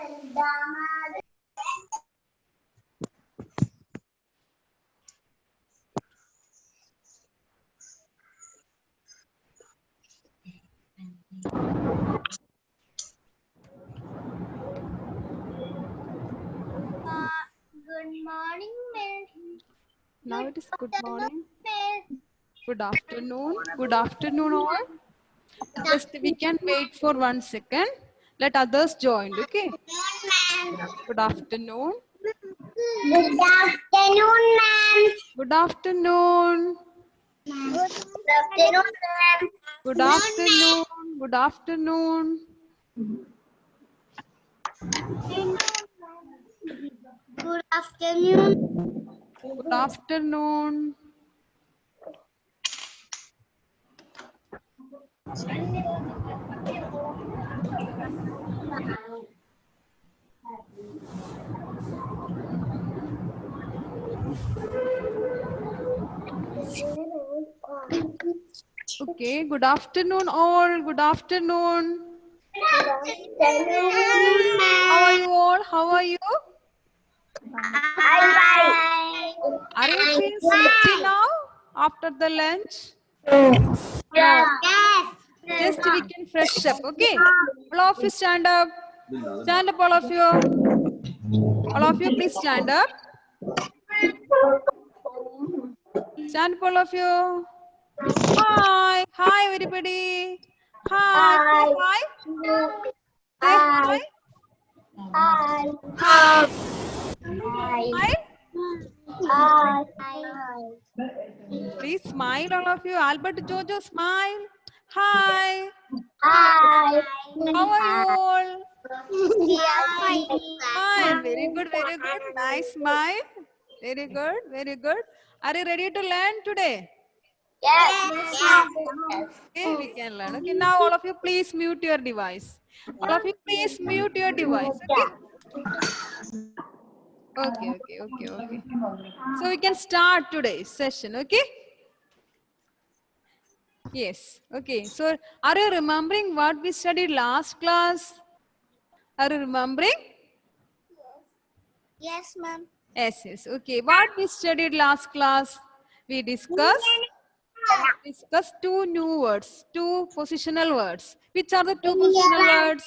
Good morning, Miss. Now it is good morning. Good afternoon. Good afternoon all. Just we can wait for 1 second. Let others join. Okay. Good afternoon. Good afternoon, ma'am. Good afternoon. Good afternoon, ma'am. Good afternoon. Good afternoon. Good afternoon. Good afternoon. Okay. Good afternoon all. Good afternoon. Good afternoon, How are ma'am. you all? How are you? Hi. Are you feeling sleepy now after the lunch? No. Yes. Just we can fresh up. Okay. All of you stand up. Stand up, all of you. All of you, please stand up. Stand up, all of you. Hi. Hi, everybody. Hi. Say hi. Say hi. Hi. Hi. Hi. Hi. Hi. Please smile, all of you. Albert Jojo, smile. Hi. Hi. How are you all? We are fine. Fine. Very good. Very good. Nice smile. Very good. Very good. Are you ready to learn today? Yes. Okay, we can learn. Okay, now all of you please mute your device. All of you please mute your device. Okay. Okay. So we can start today's session. Okay. Yes. Okay. So are you remembering what we studied last class? Are you remembering? Yes, ma'am. Yes. Okay. What we studied last class? We discussed two new words, two positional words. Which are the two positional words?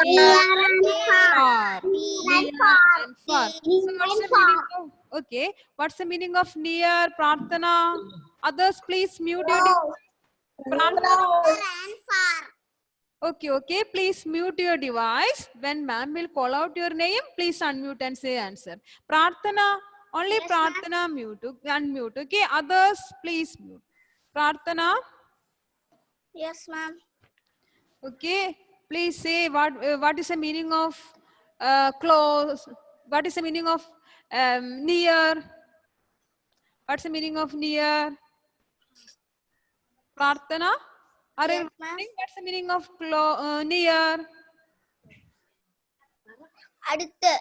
Near and far. Near and far. So what's the meaning of, okay, what's the meaning of near, Prarthana? Others please mute your device. Prarthana. Okay, please mute your device. When ma'am will call out your name, please unmute and say answer. Prarthana, only Yes, Prarthana mute, unmute. Okay, others please mute. Prarthana. Yes, ma'am. Okay, please say what is the meaning of close? What is the meaning of near? What's the meaning of near? Prarthana? Are you Yes, ma'am. remembering what's the meaning of near? அடுத்து.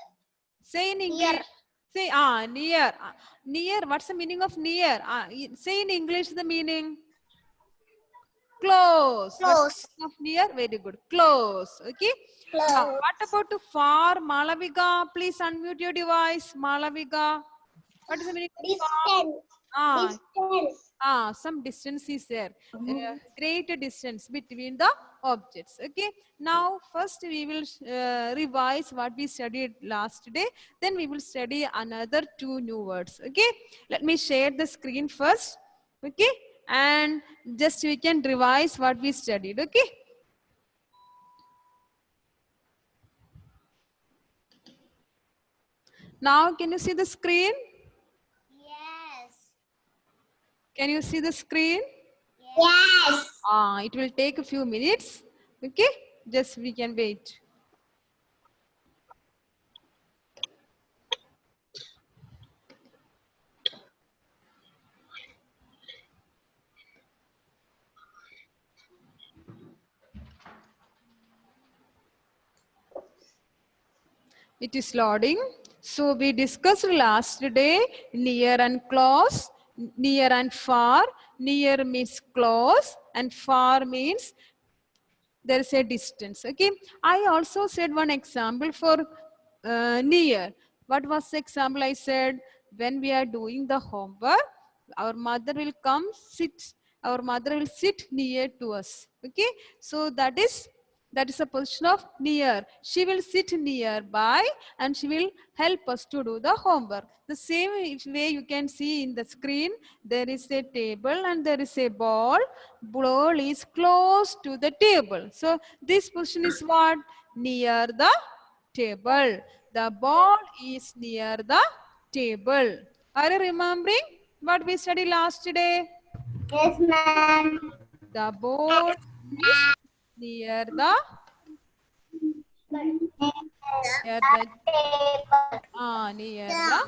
Say in Near. English. Say near. Near. What's the meaning of near? Say in English the meaning. Close. What's Close. the meaning of near? Very good. Close. Okay. Now, Close. what about to far? Malavika, please unmute your device. Malavika. What is the meaning of far? Distance. Distance. Some distance is there. Greater distance between the objects. Okay. Now, first we will revise what we studied last day. Then we will study another two new words. Okay. Let me share the screen first. Okay. And just we can revise what we studied. Okay. Now, can you see the screen? Yes. Can you see the screen? Yes. It will take a few minutes. Okay. Just we can wait. It is loading. So we discussed last day near and close, near and far. Near means close and far means there is a distance. Okay, I also said one example for near. What was the example I said? When we are doing the homework, our mother will come sit, our mother will sit near to us. Okay, so that is a position of near. She will sit nearby and she will help us to do the homework. The same way you can see in the screen, there is a table and there is a ball. Ball is close to the table. So this position is what? Near the table. The ball is near the table. Are you remembering what we studied last day? Yes, ma'am. The ball is near the near the near the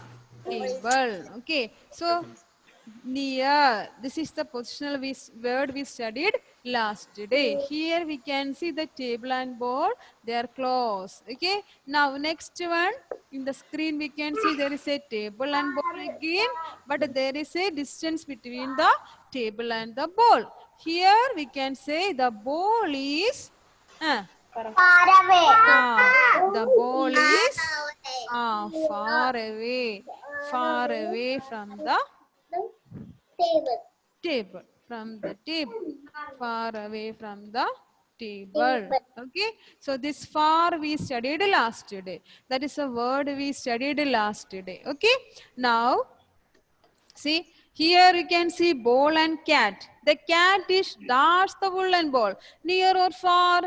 table. Okay, so near, this is the positional word we studied last day. Here we can see the table and ball, they are close. Okay, now next one, in the screen we can see there is a table and ball again, but there is a distance between the table and the ball. Here we can say the ball is Far away. the ball is far away from the Table. table, from the table, far away from the table. Okay, so this far we studied last day. That is a word we studied last day. Okay, now see, here you can see ball and cat. The cat is that's the woolen ball, near or far?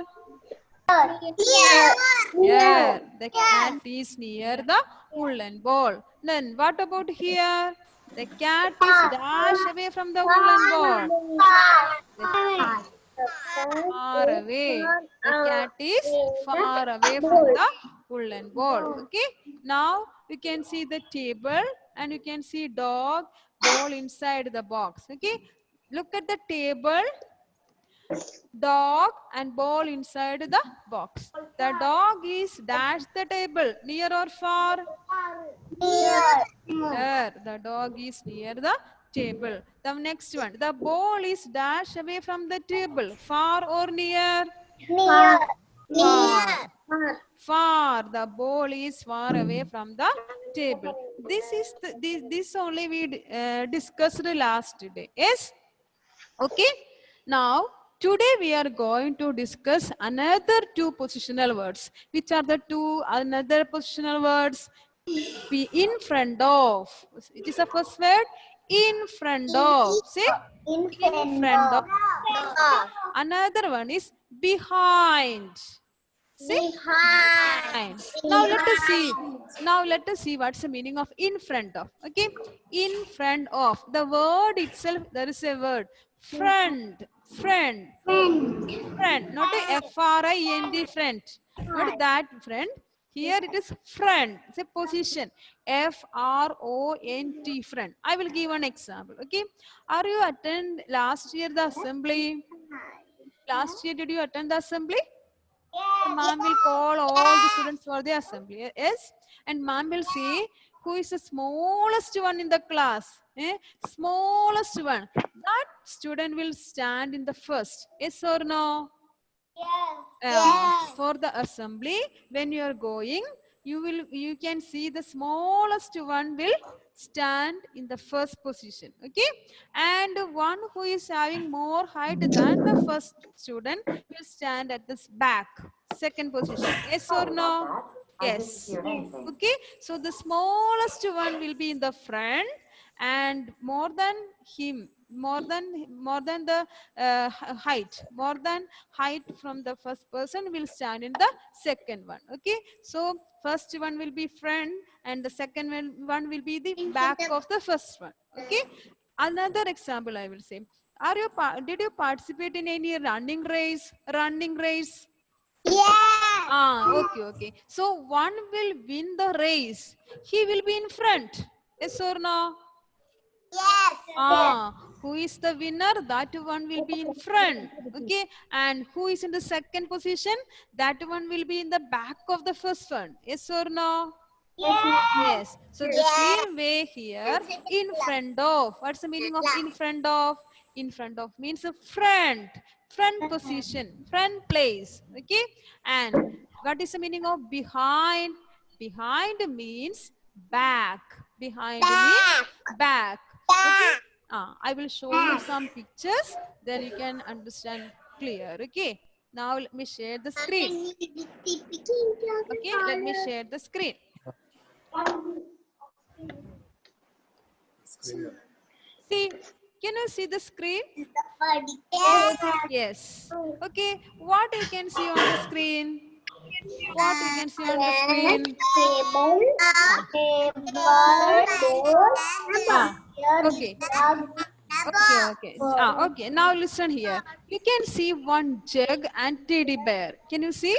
Here, the cat is near the woolen ball. Then what about here? The cat is dash away from the woolen ball. The cat far away. The cat is far away from the woolen ball. Okay. Now you can see the table and you can see dog, ball inside the box. Okay. Look at the table, dog and ball inside the box. The dog is dash the table, near or far? Here, the dog is near the table. The next one, the ball is dash away from the table, far or near? Near. Far. Far. The ball is far away from the table. This is this only we discussed last day. Yes. Okay. Now today we are going to discuss another two positional words. Which are the two another positional words? Be in front of. It is the first word. In front of. Say In in front of. Another one is behind. See? Behind. Behind. Now let us see. Now let us see what's the meaning of in front of. Okay. In front of. The word itself, there is a word. Friend. Friend. Friend. Not a F-R-I-N-D friend. Not that friend. Here it is friend. It's a position. F-R-O-N-T friend. I will give one example. Okay. Are you attend last year the assembly? Last year did you attend the assembly? Ma'am will call all the students for the assembly. Yes. And ma'am will say who is the smallest one in the class. Smallest one. That student will stand in the first. Yes or no? For the assembly, when you are going, you can see the smallest one will stand in the first position. Okay, and one who is having more height than the first student will stand at this back, second position. Yes or no? Yes. Okay, so the smallest one will be in the front, and more than him, more than the more than height from the first person will stand in the second one. Okay, so first one will be front and the second one will be the back of the first one. Okay, another example I will say, did you participate in any running race? Okay. So one will win the race. He will be in front. Yes or no? Who is the winner? That one will be in front. Okay. And who is in the second position? That one will be in the back of the first one. Yes or no? Yes. So the same way here, in front of. What's the meaning of in front of? In front of means a friend. front position, front place. Okay. And what is the meaning of behind? Behind means back. Behind means back. Okay. I will show you some pictures, then you can understand clear. Okay. Now let me share the screen. Okay, let me share the screen. See, can you see the screen? Yes. Okay, what you can see on the screen? What you can see on the screen? Ah, okay. Okay. Now listen here. You can see one jug and teddy bear. Can you see?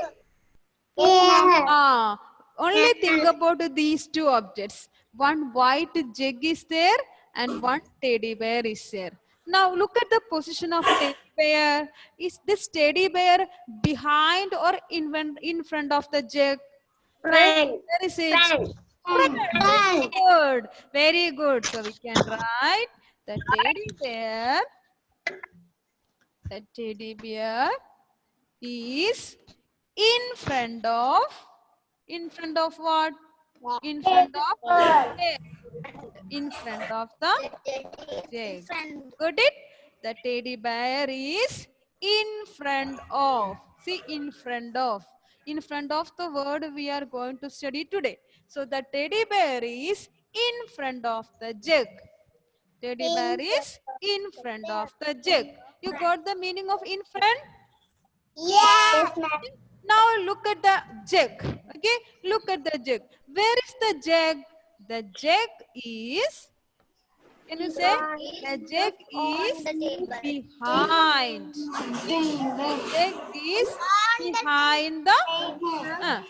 Only think about these two objects. One white jug is there and one teddy bear is there. Now look at the position of teddy bear. Is this teddy bear behind or in front of the jug? Where is it? Front. Very good. Very good. So we can write the teddy bear. The teddy bear is in front of what? In front of jug. In front of the jug. Got it? The teddy bear is in front of. See, in front of. In front of the word we are going to study today. So the teddy bear is in front of the jug. Teddy bear is in front of the jug. You got the meaning of in front? Yes, ma'am. Now look at the jug. Okay, look at the jug. Where is the jug? The jug is, can you say? The jug is behind. The jug is behind the,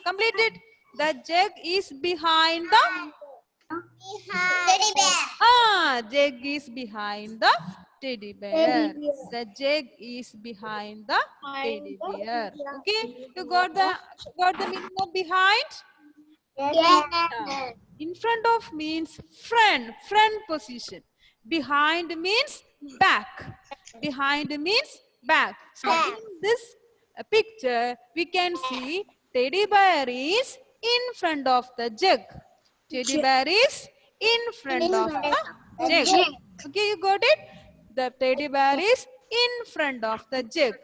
complete it. The jug is behind the, Teddy bear. jug is behind the teddy bear. The jug is behind the teddy bear. Okay, you got the meaning of behind? Yes. In front of means front position. Behind means back. Behind means back. So in this picture, we can see teddy bear is in front of the jug. Teddy bear is in front of the jug. Okay, you got it? The teddy bear is in front of the jug.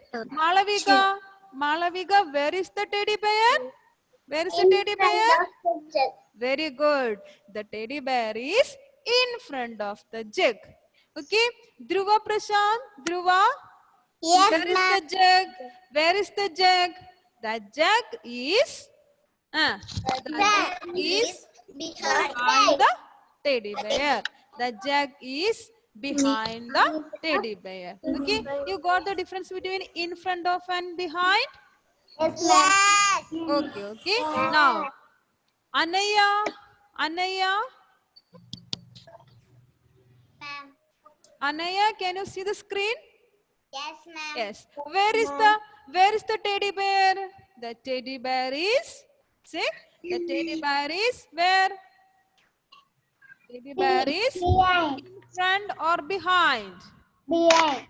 Malavika, where is the teddy bear? Where is the teddy bear? Very good. The teddy bear is in front of the jug. Okay. Dhruva Prashant. Dhruva. Yes, Where is the jug? Where is the jug? The jug is, behind the teddy bear. The jug is behind the teddy bear. Okay. You got the difference between in front of and behind? Yes. Okay. Now, Anaya, can you see the screen? Yes, ma'am. Yes. Where is the teddy bear? The teddy bear is, see? The teddy bear is where? Teddy bear is in front or behind? Behind.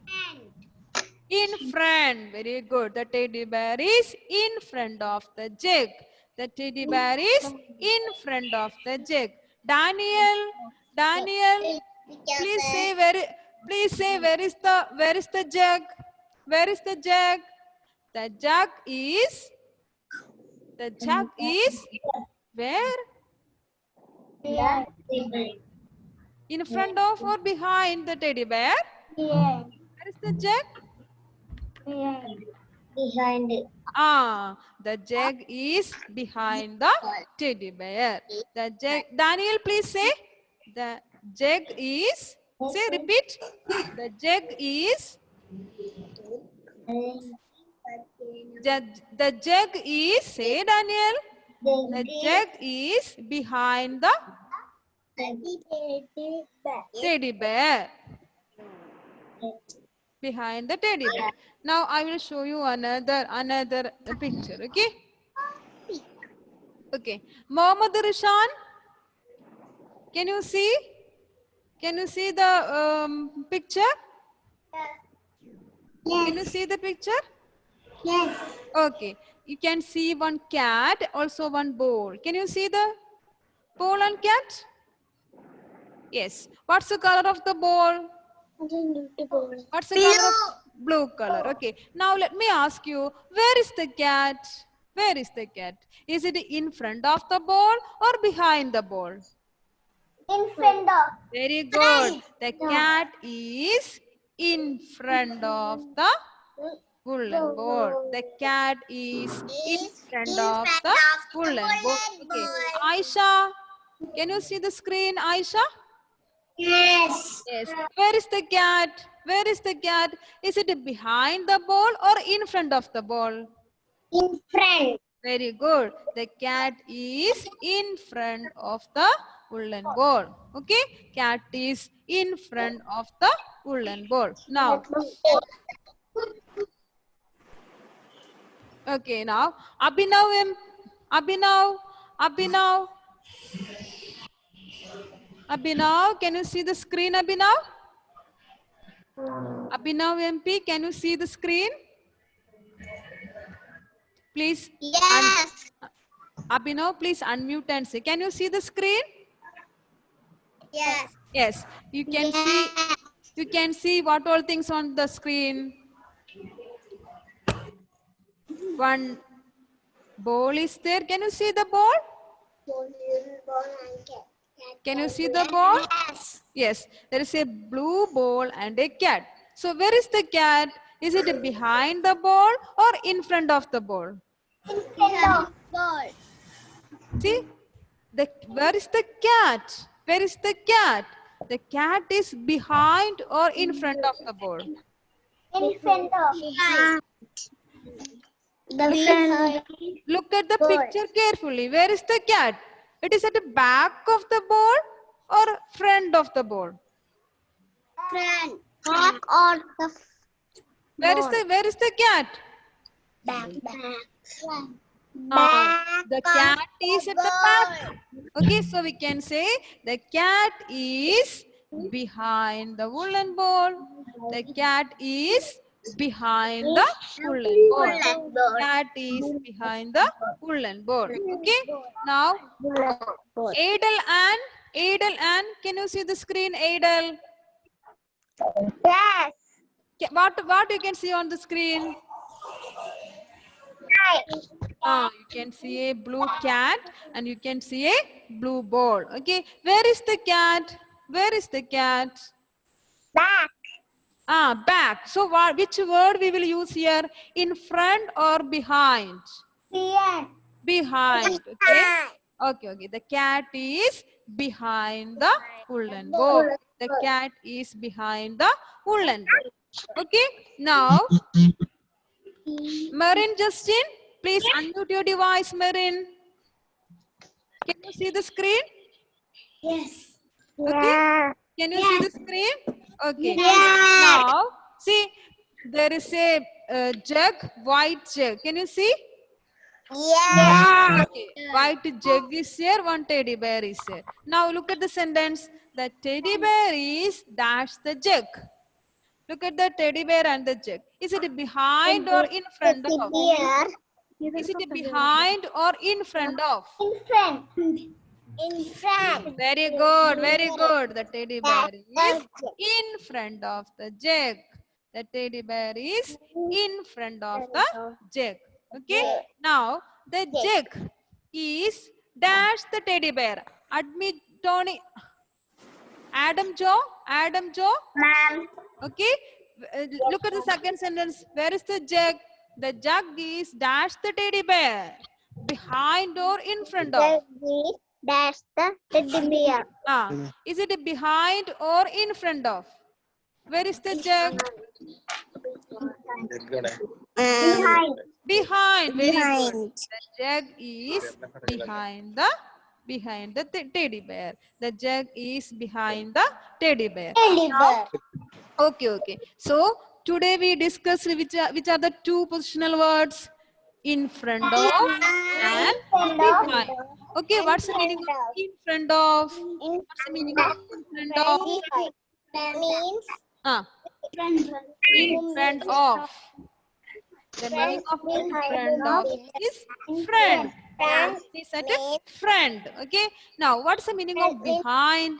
In front. Very good. The teddy bear is in front of the jug. The teddy bear is in front of the jug. Daniel, please say where is the jug? Where is the jug? The jug is where? In front of or behind the teddy bear? Where is the jug? Behind it. The jug is behind the teddy bear. The jug. Daniel, please say. The jug is. Say, repeat. The jug is. The jug is. Say, Daniel. The jug is behind the teddy bear. Behind the teddy bear. Now I will show you another picture. Okay. Okay. Mohammad Rishan, can you see? Can you see the picture? Can you see the picture? Yes. Okay. You can see one cat, also one ball. Can you see the ball and cat? Yes. What's the color of the ball? What's the color of blue color? Okay. Now let me ask you, where is the cat? Where is the cat? Is it in front of the ball or behind the ball? In front of. Very good. The cat is in front of the woolen ball. The cat is in front of the woolen ball. Okay. Aisha, can you see the screen, Aisha? Yes. Yes. Where is the cat? Where is the cat? Is it behind the ball or in front of the ball? In front. Very good. The cat is in front of the woolen ball. Okay. Cat is in front of the woolen ball. Now, okay. Now, Abhinav, Abhinav, Abhinav. Can you see the screen, Abhinav? Abhinav MP, can you see the screen? Please. Yes. Abhinav, please unmute and say. Can you see the screen? Yes. Yes. You can see. You can see what all things on the screen. One ball is there. Can you see the ball? Can you see the ball? Yes. Yes. There is a blue ball and a cat. So where is the cat? Is it behind the ball or in front of the ball? In front of. Ball. See? Where is the cat? Where is the cat? The cat is behind or in front of the ball? In front of. The Look at the Ball. picture carefully. Where is the cat? It is at the back of the ball or front of the ball? front. Back or the Where is the cat? back. The cat is at the back. Okay, so we can say the cat is behind the woolen ball. The cat is behind the woolen ball. Cat is behind the woolen ball. Okay, now Adel and can you see the screen, Adel? Yes. What you can see on the screen? You can see a blue cat and you can see a blue ball. Okay, where is the cat? Where is the cat? Back. Back. So which word we will use here? In front or behind? Behind. Behind. Okay. Okay. The cat is behind the woolen ball. The cat is behind the woolen ball. Okay. Now, Marin Justin, please unmute your device, Marin. Can you see the screen? Yes. Okay. Can you see the screen? Okay. Yes. Now, see, there is a jug, white jug. Can you see? Yes. Okay. White jug is here, one teddy bear is here. Now, look at the sentence. The teddy bear is dash the jug. Look at the teddy bear and the jug. Is it behind or in front of? Bear. Is it behind or in front of? In front. In front. Very good, very good. The teddy bear is in front of the jug. The teddy bear is in front of the jug. Okay. Now the jug is dash the teddy bear. Admit Tony. Adam Joe. Ma'am. Okay. Look at the second sentence. Where is the jug? The jug is dash the teddy bear. Behind or in front of? That's the teddy bear. Is it behind or in front of? Where is the jug? Behind. Behind. Very good. Behind. The jug is behind the teddy bear. The jug is behind the teddy bear. Teddy bear. Okay. So today we discussed which are the two positional words in front of and behind. Okay, what's the meaning of in front of? What's the meaning of in front of? That means In front of. The meaning of in front of is friend. We said it friend. Okay. Now, what's the meaning of behind?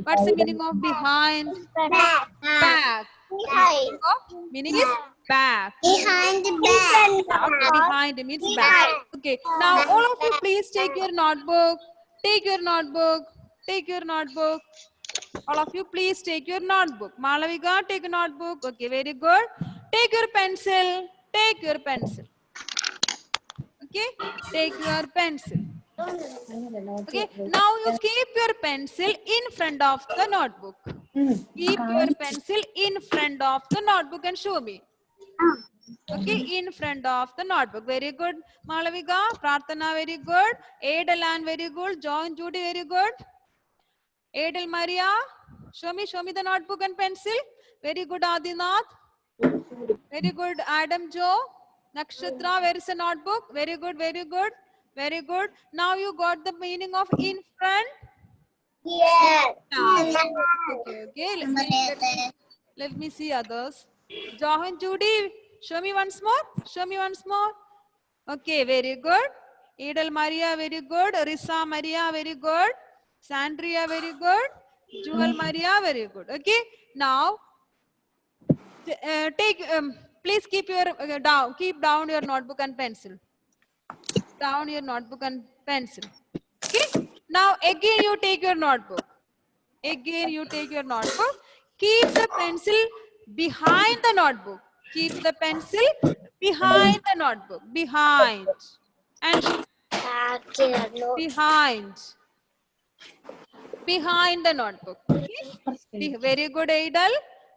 What's the meaning of behind? Back. Meaning is back. Behind the back. Okay, behind means back. Okay. Now, all of you, please take your notebook. Take your notebook. Take your notebook. All of you, please take your notebook. Malavika, take a notebook. Okay, very good. Take your pencil. Take your pencil. Okay, take your pencil. Okay, now you keep your pencil in front of the notebook. Keep your pencil in front of the notebook and show me. Okay, in front of the notebook. Very good. Malavika, Prarthana, very good. Adelan, very good. John, Judy, very good. Adel Maria, show me the notebook and pencil. Very good, Adinath. Very good, Adam Joe. Nakshatra, where is the notebook? Very good, very good, very good. Now you got the meaning of in front. Yes. Okay. Let me see others. Johan, Judy, show me once more. Show me once more. Okay, very good. Edel Maria, very good. Risa Maria, very good. Sandria, very good. Jewel Maria, very good. Okay. Now, please keep your keep down your notebook and pencil. Down your notebook and pencil. Okay. Now again you take your notebook. Again you take your notebook. Keep the pencil behind the notebook. Keep the pencil behind the notebook. Behind. And behind. Behind the notebook. Okay? Very good, Aidal.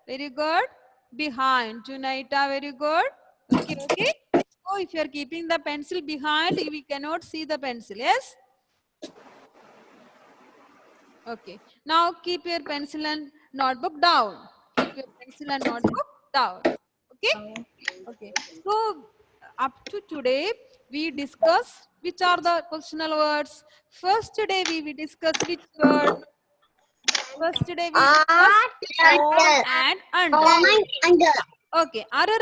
Very good. Behind. Junaita, very good. Okay. So if you are keeping the pencil behind, we cannot see the pencil. Yes? Okay. Now keep your pencil and notebook down. Keep your pencil and notebook down. Okay? Okay. So up to today, we discuss which are the positional words. First today we discuss which word. First today we discuss on and under. Okay. Are you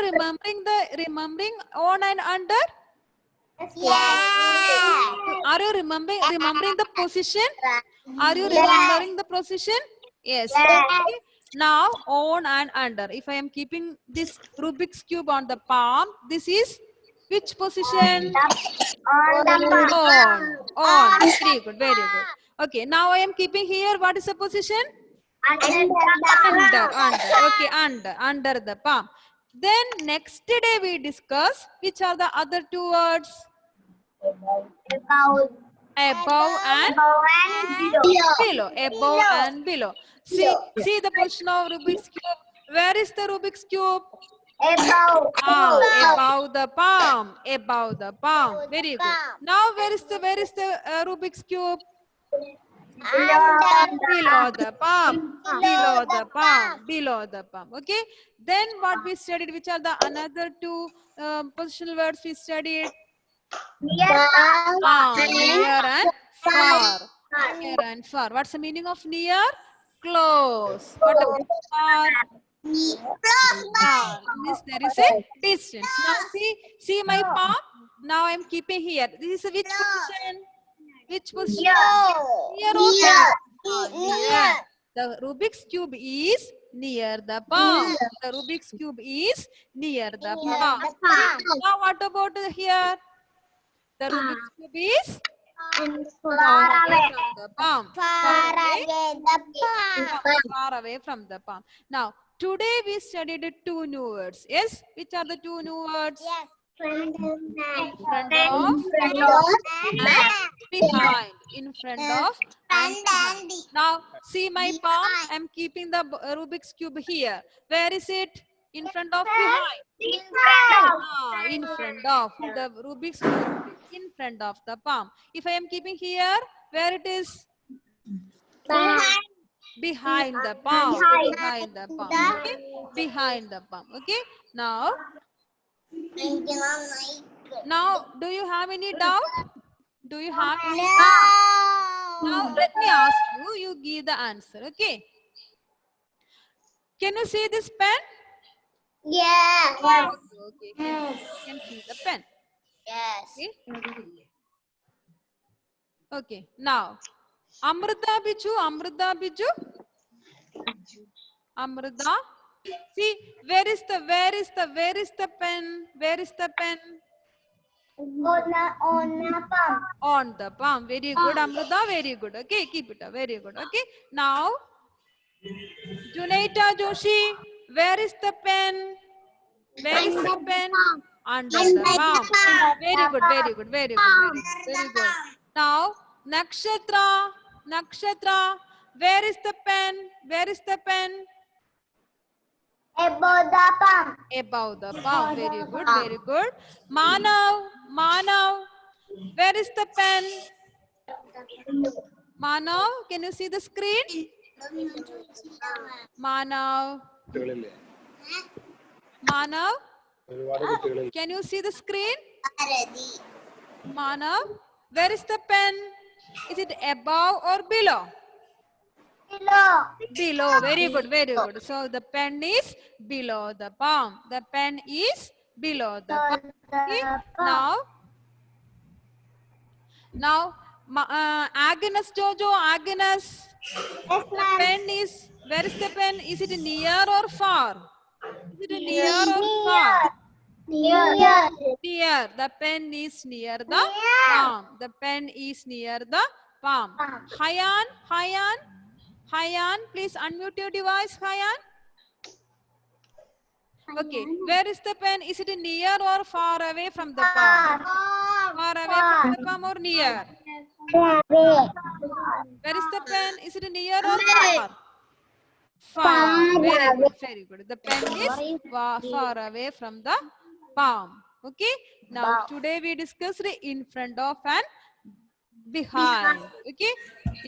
remembering on and under? Yes. Are you remembering the position? Are you remembering the position? Yes. Okay. Now on and under. If I am keeping this Rubik's cube on the palm, this is which position? On. Very good. Very good. Okay. Now I am keeping here. What is the position? Under. Okay. Under the palm. Then next day we discuss which are the other two words. Above and below. Above and below. See the position of Rubik's cube. Where is the Rubik's cube? Above the palm. Above the palm. Very good. Now where is the Rubik's cube? Below the palm. Below the palm. Below the palm. Okay. Then what we studied? Which are the another two positional words we studied? Near and far. Near and far. What's the meaning of near? Close. What about far? Far. Means there is a distance. Now see my palm. Now I'm keeping here. This is which position? Which position? Near or far? Near. The Rubik's cube is near the palm. The Rubik's cube is near the palm. Now what about here? The Rubik's cube is far away from the palm. Far away from the palm. Now, today we studied two new words. Yes? Which are the two new words? Yes. In front of and behind. In front of and behind. Now, see my palm. I'm keeping the Rubik's cube here. Where is it? In front of, behind? In front of. The Rubik's cube in front of the palm. If I am keeping here, where it is? Behind the palm. Behind the palm. Okay? Behind the palm. Okay? Now, do you have any doubt? Do you have any doubt? Now, let me ask you. You give the answer. Okay? Can you see this pen? Yes. Okay. Can see the pen. Yes. Okay. Okay. Now, Amrita Biju. Amrita. See, where is the pen? Where is the pen? On a pump. On the palm. Very good, Amrita. Very good. Okay, keep it up. Very good. Okay. Now, Junaita Joshi, where is the pen? Where is the pen? Under the palm. Very good, very good, very good, very good. Now, Nakshatra, where is the pen? Where is the pen? Above the pump. Above the palm. Very good, very good. Manav, where is the pen? Manav, can you see the screen? Manav, can you see the screen? Manav, where is the pen? Is it above or below? Below. Below. Very good, very good. So the pen is below the palm. The pen is below the palm. Okay? Now, Agnes Jojo, Agnes, Yes, the ma'am. pen is, where is the pen? Is it near or far? Is it near or far? Near. Near. The pen is near the Near. palm. The pen is near the palm. Hayan, please unmute your device, Hayan. Okay, where is the pen? Is it near or far away from the palm? Far away from the palm or near? Where is the pen? Is it near or far? Far. Very good, very good. The pen is far away from the palm. Okay, now today we discussed in front of and behind. Okay,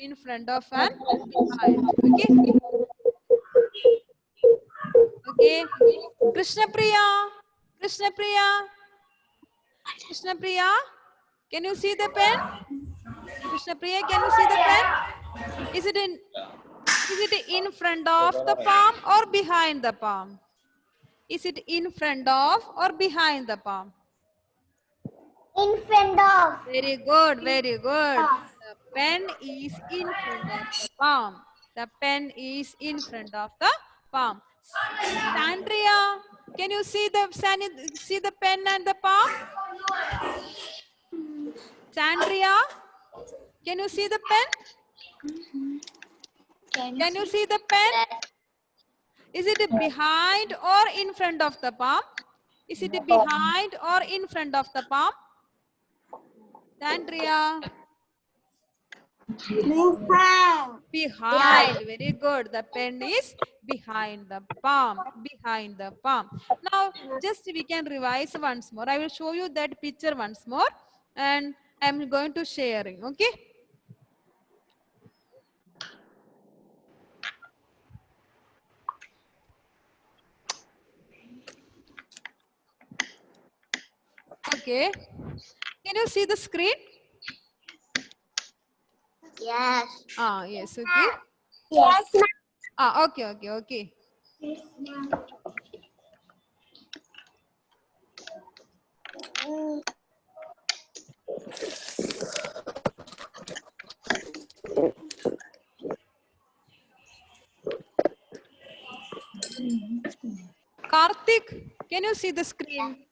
in front of and behind. Okay. Okay. Krishna Priya, can you see the pen? Krishna Priya, can you see the pen? Is it in front of the palm or behind the palm? Is it in front of or behind the palm? In front of. Very good, very good. The pen is in front of the palm. The pen is in front of the palm. Sandria, can you see the pen and the palm? Sandria, can you see the pen? Can you see the pen? Is it behind or in front of the palm? Is it behind or in front of the palm? Sandria. Behind. Very good. The pen is behind the palm. Behind the palm. Now, just we can revise once more. I will show you that picture once more. And I am going to sharing. Okay. Okay. Can you see the screen? Yes. Yes. Okay. Yes, ma'am. Okay. Karthik, can you see the screen?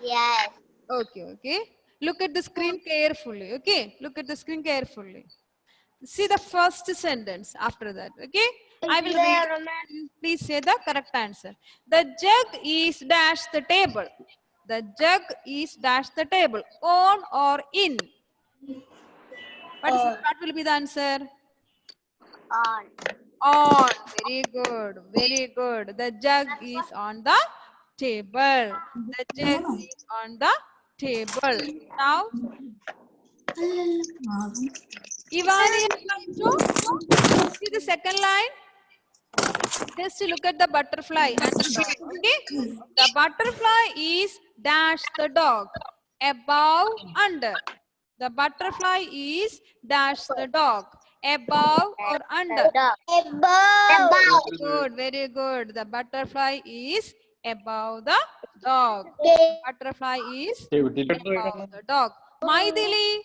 Yes. Okay. Look at the screen carefully. Okay. Look at the screen carefully. See the first sentence after that. Okay. I will read. Please say the correct answer. The jug is dash the table. The jug is dash the table. On or in? What will be the answer? On. On. Very good. Very good. The jug is on the table. The jug is on the table. Now, Ivani, see the second line. Just look at the butterfly and the dog. Okay. The butterfly is dash the dog. Above, under. The butterfly is dash the dog. Above or under? Above. Good, very good. The butterfly is above the dog. Butterfly is above the dog. Maithili.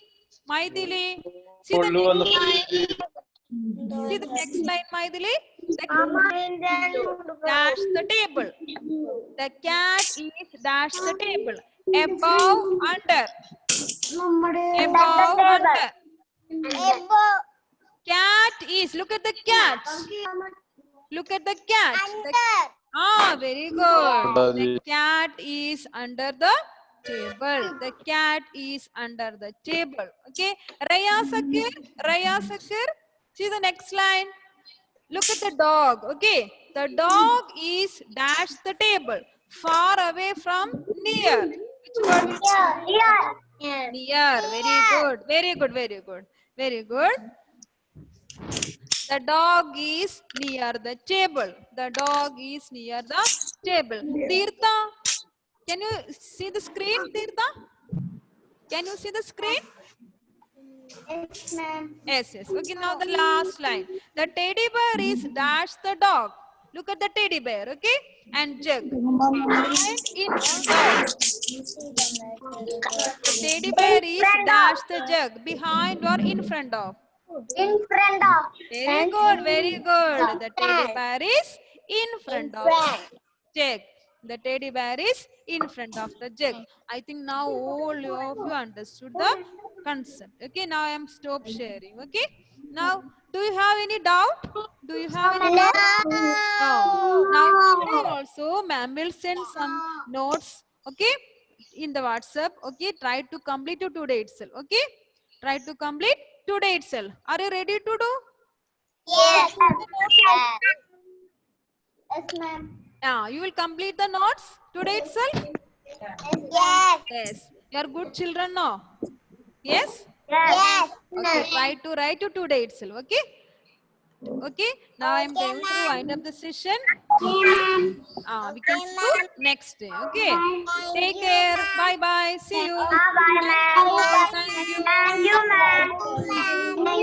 See the next line. See the next line, Maithili. The dash the table. The cat is dash the table. Above, under. Above, under. Above. Cat is, look at the cat. Look at the cat. Very good. The cat is under the table. The cat is under the table. Okay. Raya Sakir. See the next line. Look at the dog. Okay. The dog is dash the table. Far away from near. Which word will be? Near. Very good. The dog is near the table. The dog is near the table. Tirtha, can you see the screen, Tirtha? Can you see the screen? Yes, ma'am. Yes. Okay, now the last line. The teddy bear is dash the dog. Look at the teddy bear, okay? And jug. And in front of. The teddy bear is dash the jug. Behind or in front of? In front of. Very good. The teddy bear is in front of the jug. The teddy bear is in front of the jug. I think now all of you understood the concept. Okay, now I am stop sharing. Okay, now do you have any doubt? Do you have any doubt? No. Now today also ma'am will send some notes. Okay, in the WhatsApp. Okay, try to complete it today itself. Okay, try to complete today itself. Are you ready to do? Yes. Yes, ma'am. You will complete the notes today itself? Yes. Yes. You are good children now? Yes? Yes. Okay, try to write to today itself. Okay? Okay. Now I am going to wind up the session. We can do next day. Okay. Take care. Bye-bye. See you. Bye, ma'am. Thank you. Thank you, ma'am.